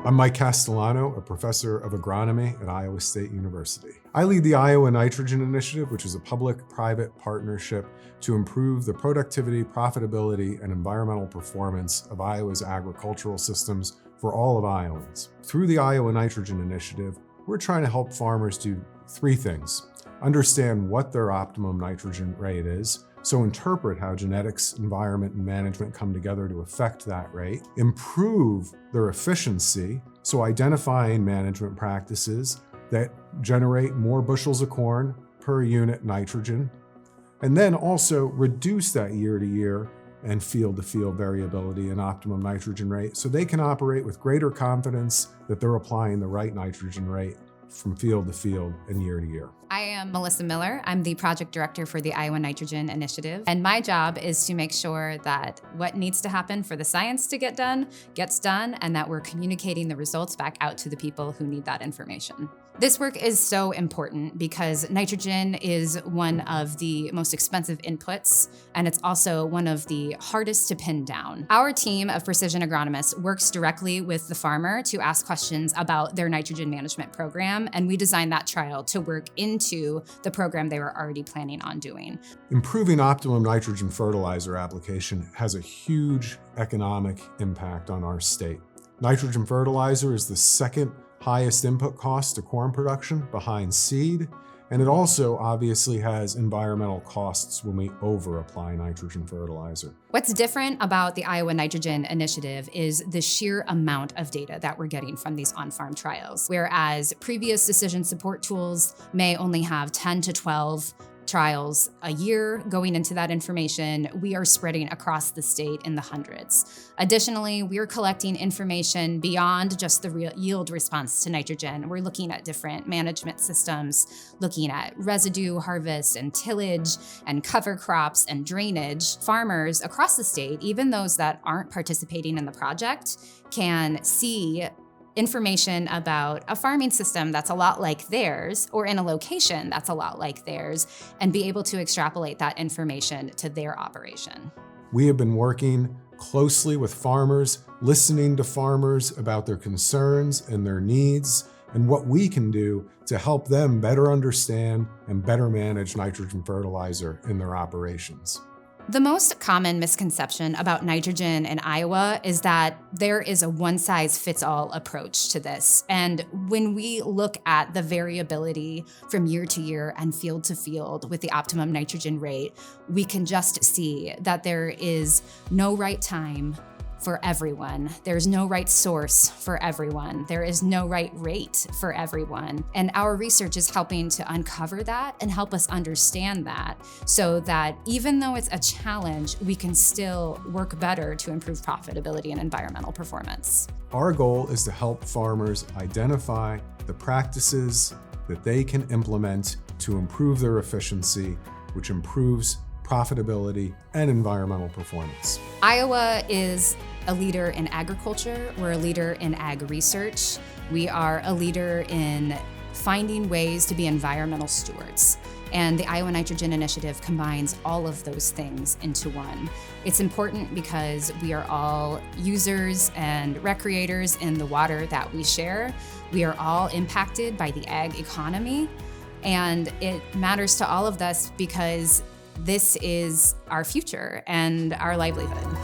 I'm Mike Castellano, a professor of agronomy at Iowa State University. I lead the Iowa Nitrogen Initiative, which is a public-private partnership to improve the productivity, profitability, and environmental performance of Iowa's agricultural systems for all of Iowans. Through the Iowa Nitrogen Initiative, we're trying to help farmers do three things: understand what their optimum nitrogen rate is, so interpret how genetics, environment, and management come together to affect that rate, improve their efficiency, so identifying management practices that generate more bushels of corn per unit nitrogen, and then also reduce that year-to-year and field-to-field variability in optimum nitrogen rate so they can operate with greater confidence that they're applying the right nitrogen rate from field to field and year to year. I am Melissa Miller. I'm the project director for the Iowa Nitrogen Initiative. And my job is to make sure that what needs to happen for the science to get done, gets done, and that we're communicating the results back out to the people who need that information. This work is so important because nitrogen is one of the most expensive inputs, and it's also one of the hardest to pin down. Our team of precision agronomists works directly with the farmer to ask questions about their nitrogen management program, and we designed that trial to work into the program they were already planning on doing. Improving optimum nitrogen fertilizer application has a huge economic impact on our state. Nitrogen fertilizer is the second highest input cost to corn production behind seed, and it also obviously has environmental costs when we over-apply nitrogen fertilizer. What's different about the Iowa Nitrogen Initiative is the sheer amount of data that we're getting from these on-farm trials. Whereas previous decision support tools may only have 10 to 12 trials a year going into that information, we are spreading across the state in the hundreds. Additionally, we're collecting information beyond just the real yield response to nitrogen. We're looking at different management systems, looking at residue harvest and tillage and cover crops and drainage. Farmers across the state, even those that aren't participating in the project, can see information about a farming system that's a lot like theirs, or in a location that's a lot like theirs, and be able to extrapolate that information to their operation. We have been working closely with farmers, listening to farmers about their concerns and their needs, and what we can do to help them better understand and better manage nitrogen fertilizer in their operations. The most common misconception about nitrogen in Iowa is that there is a one-size-fits-all approach to this. And when we look at the variability from year to year and field to field with the optimum nitrogen rate, we can just see that there is no right time for everyone. There's no right source for everyone. There is no right rate for everyone. And our research is helping to uncover that and help us understand that, so that even though it's a challenge, we can still work better to improve profitability and environmental performance. Our goal is to help farmers identify the practices that they can implement to improve their efficiency, which improves profitability and environmental performance. Iowa is a leader in agriculture. We're a leader in ag research. We are a leader in finding ways to be environmental stewards. And the Iowa Nitrogen Initiative combines all of those things into one. It's important because we are all users and recreators in the water that we share. We are all impacted by the ag economy. And it matters to all of us because this is our future and our livelihood.